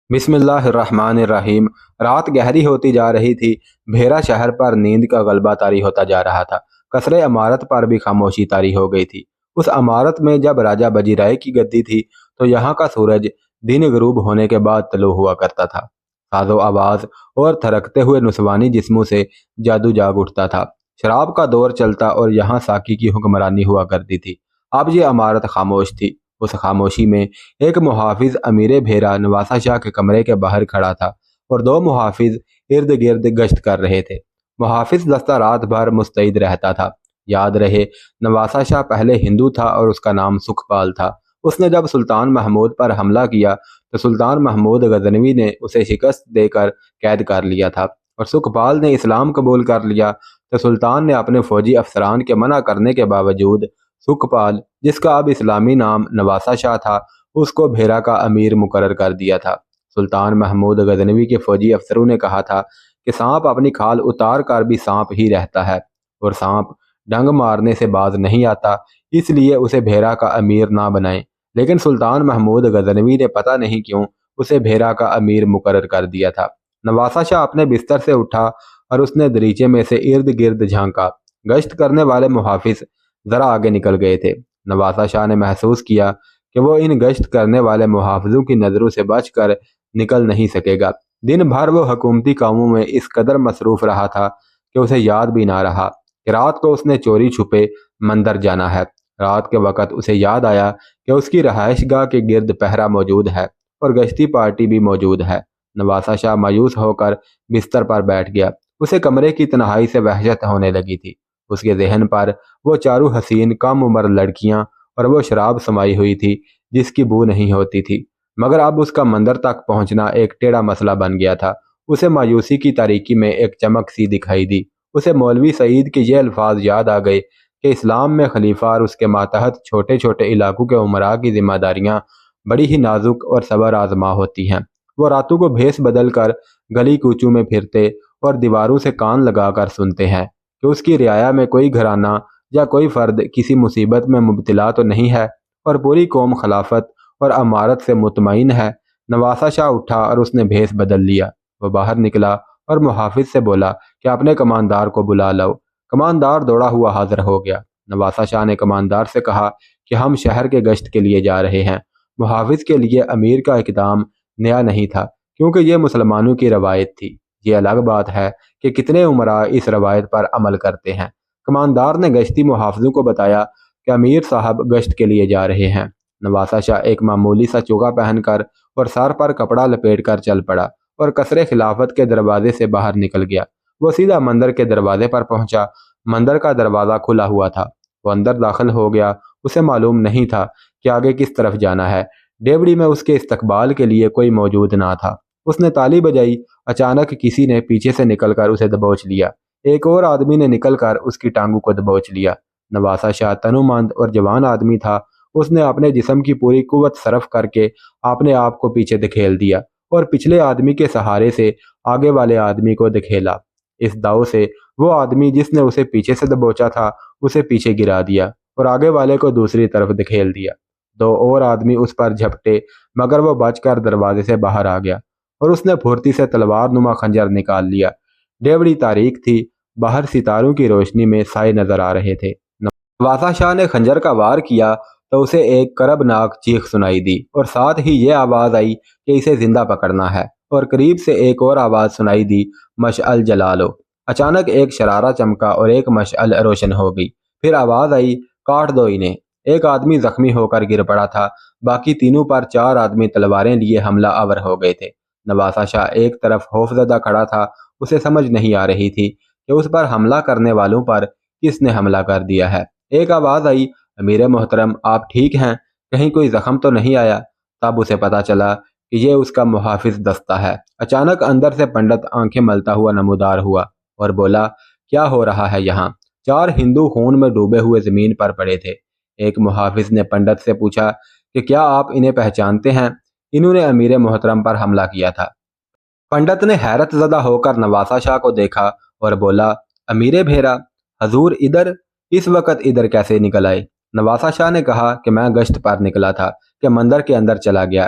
بسم اللہ الرحمن الرحیم۔ رات گہری ہوتی جا رہی تھی۔ بھیرا شہر پر نیند کا غلبہ طاری ہوتا جا رہا تھا۔ قصر عمارت پر بھی خاموشی طاری ہو گئی تھی۔ اس عمارت میں جب راجہ بجی رائے کی گدی تھی تو یہاں کا سورج دن غروب ہونے کے بعد طلوع ہوا کرتا تھا۔ ساز و آواز اور تھرکتے ہوئے نسوانی جسموں سے جادو جاگ اٹھتا تھا۔ شراب کا دور چلتا اور یہاں ساقی کی حکمرانی ہوا کرتی تھی۔ اب یہ عمارت خاموش تھی۔ اس خاموشی میں ایک محافظ امیر بھیرا نواسہ شاہ کے کمرے کے باہر کھڑا تھا اور دو محافظ ارد گرد گشت کر رہے تھے۔ محافظ دستہ رات بھر مستعد رہتا تھا۔ یاد رہے، نواسہ شاہ پہلے ہندو تھا اور اس کا نام سکھپال تھا۔ اس نے جب سلطان محمود پر حملہ کیا تو سلطان محمود غزنوی نے اسے شکست دے کر قید کر لیا تھا، اور سکھپال نے اسلام قبول کر لیا تو سلطان نے اپنے فوجی افسران کے منع کرنے کے باوجود سکھپال، جس کا اب اسلامی نام نواسہ شاہ تھا، اس کو بھیرا کا امیر مقرر کر دیا تھا۔ سلطان محمود غزنوی کے فوجی افسروں نے کہا تھا کہ سانپ اپنی کھال اتار کر بھی سانپ ہی رہتا ہے، اور سانپ ڈنگ مارنے سے باز نہیں آتا، اس لیے اسے بھیرا کا امیر نہ بنائیں۔ لیکن سلطان محمود غزنوی نے پتہ نہیں کیوں اسے بھیرا کا امیر مقرر کر دیا تھا۔ نواسہ شاہ اپنے بستر سے اٹھا اور اس نے دریچے میں سے ارد گرد جھانکا۔ گشت کرنے والے محافظ ذرا آگے نکل گئے تھے۔ نواسہ شاہ نے محسوس کیا کہ وہ ان گشت کرنے والے محافظوں کی نظروں سے بچ کر نکل نہیں سکے گا۔ دن بھر وہ حکومتی کاموں میں اس قدر مصروف رہا تھا کہ اسے یاد بھی نہ رہا کہ رات کو اس نے چوری چھپے مندر جانا ہے۔ رات کے وقت اسے یاد آیا کہ اس کی رہائش گاہ کے گرد پہرہ موجود ہے اور گشتی پارٹی بھی موجود ہے۔ نواسہ شاہ مایوس ہو کر بستر پر بیٹھ گیا۔ اسے کمرے کی تنہائی سے وحشت ہونے لگی تھی۔ اس کے ذہن پر وہ چاروں حسین کم عمر لڑکیاں اور وہ شراب سمائی ہوئی تھی جس کی بو نہیں ہوتی تھی، مگر اب اس کا مندر تک پہنچنا ایک ٹیڑھا مسئلہ بن گیا تھا۔ اسے مایوسی کی تاریکی میں ایک چمک سی دکھائی دی۔ اسے مولوی سعید کے یہ الفاظ یاد آ گئے کہ اسلام میں خلیفہ اور اس کے ماتحت چھوٹے چھوٹے علاقوں کے عمراء کی ذمہ داریاں بڑی ہی نازک اور صبر آزما ہوتی ہیں۔ وہ راتوں کو بھیس بدل کر گلی کوچوں میں پھرتے اور دیواروں سے کان لگا کر سنتے ہیں کہ اس کی رعایا میں کوئی گھرانہ یا کوئی فرد کسی مصیبت میں مبتلا تو نہیں ہے، اور پوری قوم خلافت اور امارت سے مطمئن ہے۔ نواسہ شاہ اٹھا اور اس نے بھیس بدل لیا۔ وہ باہر نکلا اور محافظ سے بولا کہ اپنے کماندار کو بلا لاؤ۔ کماندار دوڑا ہوا حاضر ہو گیا۔ نواسہ شاہ نے کماندار سے کہا کہ ہم شہر کے گشت کے لیے جا رہے ہیں۔ محافظ کے لیے امیر کا اقدام نیا نہیں تھا، کیونکہ یہ مسلمانوں کی روایت تھی۔ یہ الگ بات ہے کہ کتنے عمراء اس روایت پر عمل کرتے ہیں۔ کماندار نے گشتی محافظوں کو بتایا کہ امیر صاحب گشت کے لیے جا رہے ہیں۔ نواسہ شاہ ایک معمولی سا چوگا پہن کر اور سر پر کپڑا لپیٹ کر چل پڑا اور قصر خلافت کے دروازے سے باہر نکل گیا۔ وہ سیدھا مندر کے دروازے پر پہنچا۔ مندر کا دروازہ کھلا ہوا تھا۔ وہ اندر داخل ہو گیا۔ اسے معلوم نہیں تھا کہ آگے کس طرف جانا ہے۔ ڈیوڑی میں اس کے استقبال کے لیے کوئی موجود نہ تھا۔ اس نے تالی بجائی۔ اچانک کسی نے پیچھے سے نکل کر اسے دبوچ لیا۔ ایک اور آدمی نے نکل کر اس کی ٹانگوں کو دبوچ لیا۔ نواسہ شاہ تنومند اور جوان آدمی تھا۔ اس نے اپنے جسم کی پوری قوت صرف کر کے اپنے آپ کو پیچھے دھکیل دیا اور پچھلے آدمی کے سہارے سے آگے والے آدمی کو دھکیلا۔ اس داؤ سے وہ آدمی جس نے اسے پیچھے سے دبوچا تھا اسے پیچھے گرا دیا اور آگے والے کو دوسری طرف دھکیل دیا۔ دو اور آدمی اس پر جھپٹے، مگر وہ بچ کر دروازے سے باہر آ گیا اور اس نے پھرتی سے تلوار نما خنجر نکال لیا۔ ڈیوڑی تاریک تھی۔ باہر ستاروں کی روشنی میں سائے نظر آ رہے تھے۔ نواسہ شاہ نے خنجر کا وار کیا تو اسے ایک کربناک چیخ سنائی دی، اور ساتھ ہی یہ آواز آئی کہ اسے زندہ پکڑنا ہے، اور قریب سے ایک اور آواز سنائی دی، مشعل جلا لو۔ اچانک ایک شرارہ چمکا اور ایک مشعل روشن ہو گئی۔ پھر آواز آئی، کاٹ دو انہیں۔ ایک آدمی زخمی ہو کر گر پڑا تھا۔ باقی تینوں پر چار آدمی تلواریں لیے حملہ آور ہو گئے تھے۔ نواسہ شاہ ایک طرف خوفزدہ کھڑا تھا۔ اسے سمجھ نہیں آ رہی تھی کہ اس پر حملہ کرنے والوں پر کس نے حملہ کر دیا ہے۔ ایک آواز آئی، امیر محترم آپ ٹھیک ہیں؟ کہیں کوئی زخم تو نہیں آیا؟ تب اسے پتا چلا کہ یہ اس کا محافظ دستہ ہے۔ اچانک اندر سے پنڈت آنکھیں ملتا ہوا نمودار ہوا اور بولا، کیا ہو رہا ہے یہاں؟ چار ہندو خون میں ڈوبے ہوئے زمین پر پڑے تھے۔ ایک محافظ نے پنڈت سے پوچھا کہ کیا آپ انہیں پہچانتے ہیں؟ انہوں نے امیر محترم پر حملہ کیا تھا۔ پنڈت نے حیرت زدہ ہو کر نواسہ شاہ کو دیکھا اور بولا، امیر بھیرا، حضور ادھر اس وقت ادھر کیسے نکل آئے؟ نواسہ شاہ نے کہا کہ میں گشت پر نکلا تھا کہ مندر کے اندر چلا گیا۔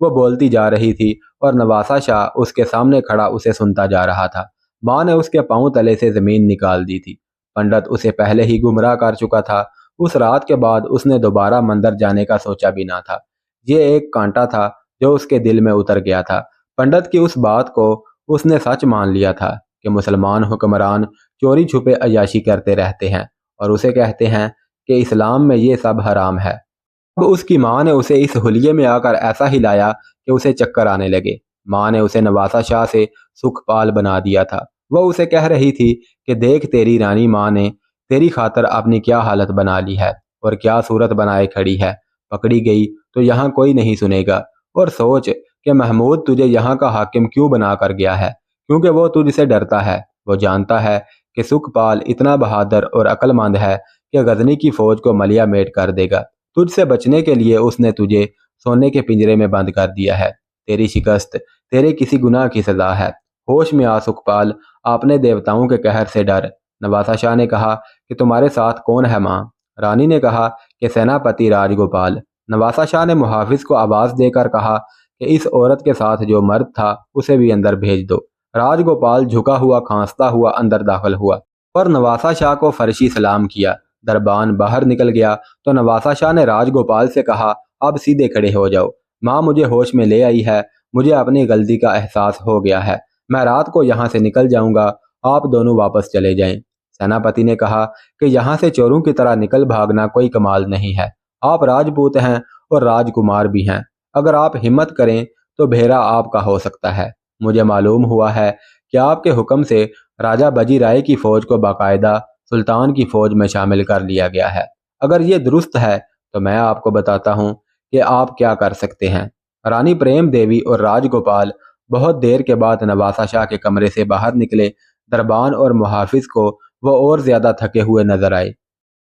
وہ بولتی جا رہی تھی اور نواسا شاہ اس کے سامنے کھڑا اسے سنتا جا رہا تھا۔ ماں نے اس کے پاؤں تلے سے زمین نکال دی تھی۔ پنڈت اسے پہلے ہی گمراہ کر چکا تھا۔ اس رات کے بعد اس نے دوبارہ مندر جانے کا سوچا بھی نہ تھا۔ یہ ایک کانٹا تھا جو اس کے دل میں اتر گیا تھا۔ پنڈت کی اس بات کو اس نے سچ مان لیا تھا کہ مسلمان حکمران چوری چھپے عیاشی کرتے رہتے ہیں اور اسے کہتے ہیں کہ اسلام میں یہ سب حرام ہے۔ اب اس کی ماں نے اسے اس حلیے میں آ کر ایسا ہلایا کہ اسے چکر آنے لگے۔ ماں نے اسے نواسا شاہ سے سکھ پال بنا دیا تھا۔ وہ اسے کہہ رہی تھی کہ دیکھ تیری رانی ماں نے تیری خاطر اپنی کیا حالت بنا لی ہے اور کیا صورت بنائے کھڑی ہے۔ پکڑی گئی تو یہاں کوئی نہیں سنے گا۔ اور سوچ کہ محمود تجھے یہاں کا حاکم کیوں بنا کر گیا ہے، کیونکہ وہ تجھ سے ڈرتا ہے۔ وہ جانتا ہے کہ سکھ پال اتنا بہادر اور عقل مند ہے کہ غزنی کی فوج کو ملیا میٹ کر دے گا۔ تجھ سے بچنے کے لیے اس نے تجھے سونے کے پنجرے میں بند کر دیا ہے۔ تیری شکست تیرے کسی گناہ کی سزا ہے۔ ہوش میں آ سکھ پال، اپنے دیوتاؤں کے قہر سے ڈر۔ نواسا شاہ نے کہا کہ تمہارے ساتھ کون ہے ماں؟ رانی نے کہا کہ سیناپتی راج گوپال۔ نواسا شاہ نے محافظ کو آواز دے کر کہا کہ اس عورت کے ساتھ جو مرد تھا اسے بھی اندر بھیج دو۔ راج گوپال جھکا ہوا کھانستا ہوا اندر داخل ہوا اور نواسا شاہ کو فرشی سلام کیا۔ دربان باہر نکل گیا تو نواسا شاہ نے راج گوپال سے کہا اب سیدھے کھڑے ہو جاؤ، ماں مجھے ہوش میں لے آئی ہے، مجھے اپنی غلطی کا احساس ہو گیا ہے، میں رات کو یہاں سے نکل جاؤں گا، آپ دونوں واپس چلے جائیں۔ سیناپتی نے کہا کہ یہاں سے چوروں کی طرح نکل بھاگنا کوئی کمال نہیں ہے، آپ راجپوت ہیں اور راج کمار بھی ہیں، اگر آپ ہمت کریں تو بھیرا آپ کا ہو سکتا ہے۔ مجھے معلوم ہوا ہے کہ آپ کے حکم سے راجہ بجی رائے کی فوج کو باقاعدہ سلطان کی فوج میں شامل کر لیا گیا ہے۔ اگر یہ درست ہے تو میں آپ کو بتاتا ہوں کہ آپ کیا کر سکتے ہیں۔ رانی پریم دیوی اور راج گوپال بہت دیر کے بعد نواسا شاہ کے کمرے سے باہر نکلے۔ دربان اور محافظ کو وہ اور زیادہ تھکے ہوئے نظر آئے۔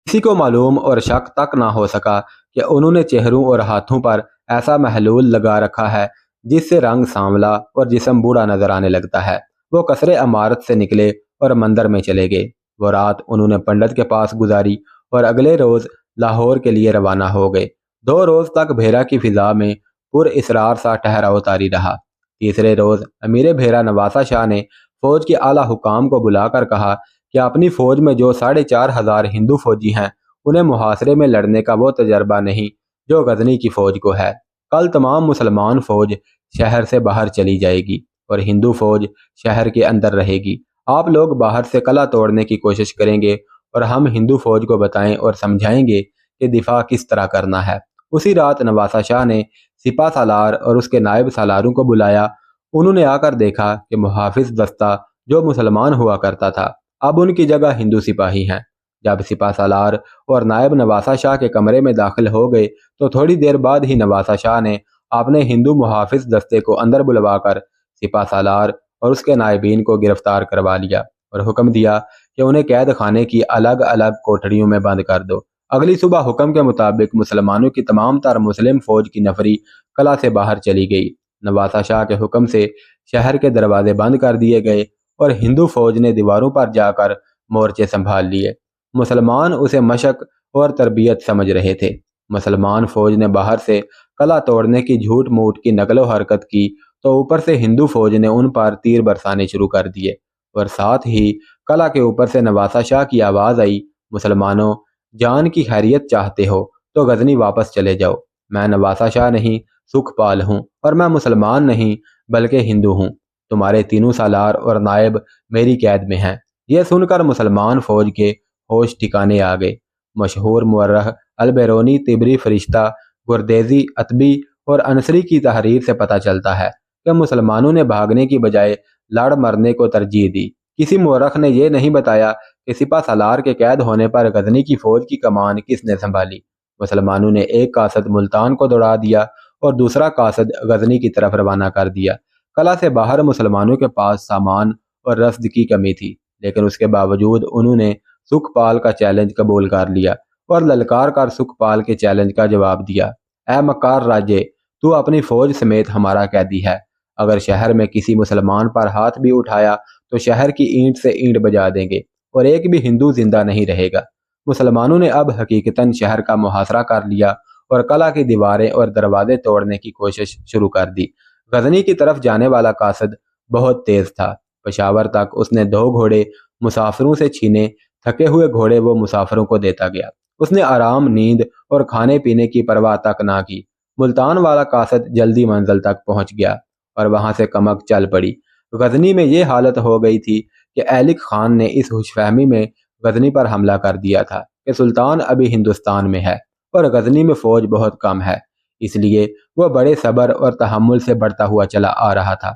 کسی کو معلوم اور شک تک نہ ہو سکا کہ انہوں نے چہروں اور ہاتھوں پر ایسا محلول لگا رکھا ہے جس سے رنگ سانولا اور جسم بوڑھا نظر آنے لگتا ہے۔ وہ قصر عمارت سے نکلے اور مندر میں چلے گئے۔ وہ رات انہوں نے پنڈت کے پاس گزاری اور اگلے روز لاہور کے لیے روانہ ہو گئے۔ 2 روز تک بھیرا کی فضا میں پر اسرار سا ٹھہراؤ طاری رہا۔ تیسرے روز امیر بھیرا نواسا شاہ نے فوج کے اعلیٰ حکام کو بلا کر کہا کہ اپنی فوج میں جو 4,500 ہندو فوجی ہیں انہیں محاصرے میں لڑنے کا وہ تجربہ نہیں جو غزنی کی فوج کو ہے۔ کل تمام مسلمان فوج شہر سے باہر چلی جائے گی اور ہندو فوج شہر کے اندر رہے گی۔ آپ لوگ باہر سے قلعہ توڑنے کی کوشش کریں گے اور ہم ہندو فوج کو بتائیں اور سمجھائیں گے کہ دفاع کس طرح کرنا ہے۔ اسی رات نواسا شاہ نے سپہ سالار اور اس کے نائب سالاروں کو بلایا۔ انہوں نے آ کر دیکھا کہ محافظ دستہ جو مسلمان ہوا کرتا تھا اب ان کی جگہ ہندو سپاہی ہیں۔ جب سپہ سالار اور نائب نواسا شاہ کے کمرے میں داخل ہو گئے تو تھوڑی دیر بعد ہی نواسا شاہ نے اپنے ہندو محافظ دستے کو اندر بلوا کر سپہ سالار اور اس کے نائبین کو گرفتار کروا لیا اور حکم دیا کہ انہیں قید خانے کی الگ الگ کوٹھریوں میں بند کر دو۔ اگلی صبح حکم کے مطابق مسلمانوں کی تمام تر مسلم فوج کی نفری قلعہ سے باہر چلی گئی۔ نواسا شاہ کے حکم سے شہر کے دروازے بند کر دیے گئے اور ہندو فوج نے دیواروں پر جا کر مورچے سنبھال لیے۔ مسلمان اسے مشق اور تربیت سمجھ رہے تھے۔ مسلمان فوج نے باہر سے قلعہ توڑنے کی جھوٹ موٹ کی نقل و حرکت کی تو اوپر سے ہندو فوج نے ان پر تیر برسانے شروع کر دیے اور ساتھ ہی قلعہ کے اوپر سے نواسا شاہ کی آواز آئی، مسلمانوں جان کی خیریت چاہتے ہو تو غزنی واپس چلے جاؤ۔ میں نواسا شاہ نہیں سکھ پال ہوں اور میں مسلمان نہیں بلکہ ہندو ہوں۔ تمہارے تینوں سالار اور نائب میری قید میں ہیں۔ یہ سن کر مسلمان فوج کے ہوش ٹھکانے آ گئے۔ مشہور مورخ البیرونی طبری فرشتہ گردیزی اتبی اور انصری کی تحریر سے پتہ چلتا ہے کہ مسلمانوں نے بھاگنے کی بجائے لڑ مرنے کو ترجیح دی۔ کسی مورخ نے یہ نہیں بتایا کہ سپہ سالار کے قید ہونے پر غزنی کی فوج کی کمان کس نے سنبھالی۔ مسلمانوں نے ایک قاصد ملتان کو دوڑا دیا اور دوسرا قاصد غزنی کی طرف روانہ کر دیا۔ قلعہ سے باہر مسلمانوں کے پاس سامان اور رسد کی کمی تھی، لیکن اس کے باوجود انہوں نے سکھ پال کا چیلنج قبول کر لیا اور للکار کر سکھ پال کے چیلنج کا جواب دیا۔ اے مکار راجے، تو اپنی فوج سمیت ہمارا قیدی ہے۔ اگر شہر میں کسی مسلمان پر ہاتھ بھی اٹھایا تو شہر کی اینٹ سے اینٹ بجا دیں گے اور ایک بھی ہندو زندہ نہیں رہے گا۔ مسلمانوں نے اب حقیقتاً شہر کا محاصرہ کر لیا اور قلعہ کی دیواریں اور دروازے توڑنے کی کوشش شروع کر دی۔ غزنی کی طرف جانے والا قاصد بہت تیز تھا۔ پشاور تک اس نے 2 گھوڑے مسافروں سے چھینے، تھکے ہوئے گھوڑے وہ مسافروں کو دیتا گیا۔ اس نے آرام، نیند اور کھانے پینے کی پرواہ تک نہ کی۔ ملتان والا قاصد جلدی منزل تک پہنچ گیا اور وہاں سے کمک چل پڑی۔ غزنی میں یہ حالت ہو گئی تھی کہ ایلک خان نے اس خوش فہمی میں غزنی پر حملہ کر دیا تھا کہ سلطان ابھی ہندوستان میں ہے اور غزنی میں فوج بہت کم ہے، اس لیے وہ بڑے صبر اور تحمل سے بڑھتا ہوا چلا آ رہا تھا۔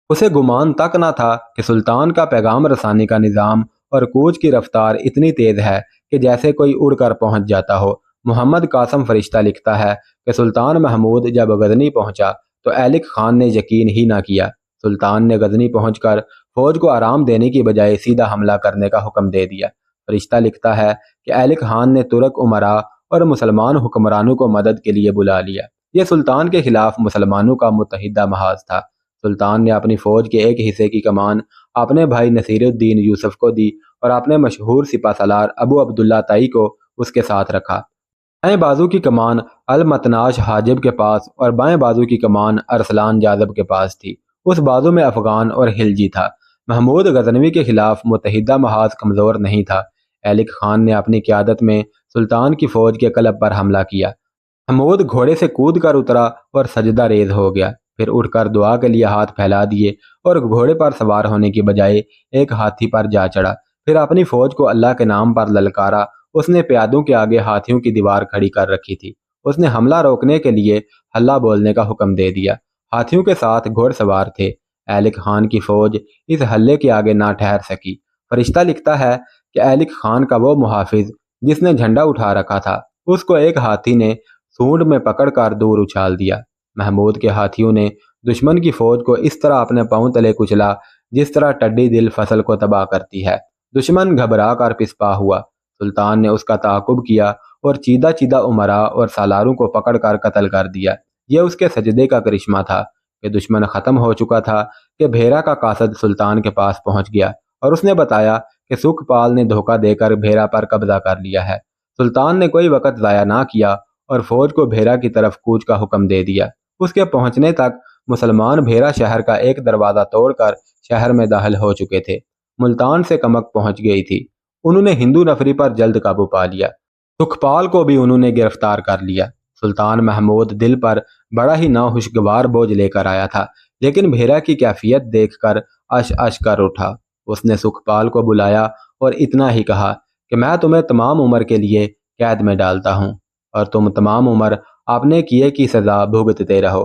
اسے گمان تک نہ تھا کہ سلطان کا پیغام رسانی کا نظام اور کوچ کی رفتار اتنی تیز ہے کہ جیسے کوئی اڑ کر پہنچ جاتا ہو۔ محمد قاسم فرشتہ لکھتا ہے کہ سلطان محمود جب غزنی پہنچا تو ایلک خان نے یقین ہی نہ کیا۔ سلطان نے غزنی پہنچ کر فوج کو آرام دینے کی بجائے سیدھا حملہ کرنے کا حکم دے دیا۔ فرشتہ لکھتا ہے کہ ایلک خان نے ترک امراء اور مسلمان حکمرانوں کو مدد کے لیے بلا لیا۔ یہ سلطان کے خلاف مسلمانوں کا متحدہ محاذ تھا۔ سلطان نے اپنی فوج کے ایک حصے کی کمان اپنے بھائی نصیر الدین یوسف کو دی اور اپنے مشہور سپہ سالار ابو عبداللہ تائی کو اس کے ساتھ رکھا۔ دائیں بازو کی کمان المتناش حاجب کے پاس اور بائیں بازو کی کمان ارسلان جاذب کے پاس تھی۔ اس بازو میں افغان اور خلجی تھا۔ محمود غزنوی کے خلاف متحدہ محاذ کمزور نہیں تھا۔ ایلک خان نے اپنی قیادت میں سلطان کی فوج کے قلب پر حملہ کیا۔ محمود گھوڑے سے کود کر اترا اور سجدہ ریز ہو گیا، پھر اٹھ کر دعا کے لیے ہاتھ پھیلا دیے اور گھوڑے پر سوار ہونے کی بجائے ایک ہاتھی پر جا چڑھا۔ پھر اپنی فوج کو اللہ کے نام پر للکارا۔ اس نے پیادوں کے آگے ہاتھیوں کی دیوار کھڑی کر رکھی تھی۔ اس نے حملہ روکنے کے لیے ہلہ بولنے کا حکم دے دیا۔ ہاتھیوں کے ساتھ گھوڑ سوار تھے۔ ایلک خان کی فوج اس حلے کے آگے نہ ٹھہر سکی۔ فرشتہ لکھتا ہے کہ ایلک خان کا وہ محافظ جس نے جھنڈا اٹھا رکھا تھا، اس کو ایک ہاتھی نے سونڈ میں پکڑ کر دور اچھال دیا۔ محمود کے ہاتھیوں نے دشمن کی فوج کو اس طرح اپنے پاؤں تلے کچلا جس طرح ٹڈی دل فصل کو تباہ کرتی ہے۔ دشمن گھبرا کر پسپا ہوا۔ سلطان نے اس کا تعاقب کیا اور چیدہ چیدہ امراء اور سالاروں کو پکڑ کر قتل کر دیا۔ یہ اس کے سجدے کا کرشمہ تھا کہ دشمن ختم ہو چکا تھا کہ بھیرا کا قاصد سلطان کے پاس پہنچ گیا اور اس نے بتایا کہ سکھ پال نے دھوکہ دے کر بھیرا پر قبضہ کر لیا ہے۔ سلطان نے کوئی وقت ضائع نہ کیا اور فوج کو بھیرا کی طرف کوچ کا حکم دے دیا۔ اس کے پہنچنے تک مسلمان بھیرا شہر کا ایک دروازہ توڑ کر شہر میں داخل ہو چکے تھے۔ ملتان سے کمک پہنچ گئی تھی۔ انہوں نے ہندو نفری پر جلد قابو پا لیا۔ سکھپال کو بھی انہوں نے گرفتار کر لیا۔ سلطان محمود دل پر بڑا ہی ناخوشگوار بوجھ لے کر آیا تھا، لیکن بھیرا کی کیفیت دیکھ کر اش اش کر اٹھا۔ اس نے سکھپال کو بلایا اور اتنا ہی کہا کہ میں تمہیں تمام عمر کے لیے قید میں ڈالتا ہوں اور تم تمام عمر اپنے کیے کی سزا بھگتتے رہو۔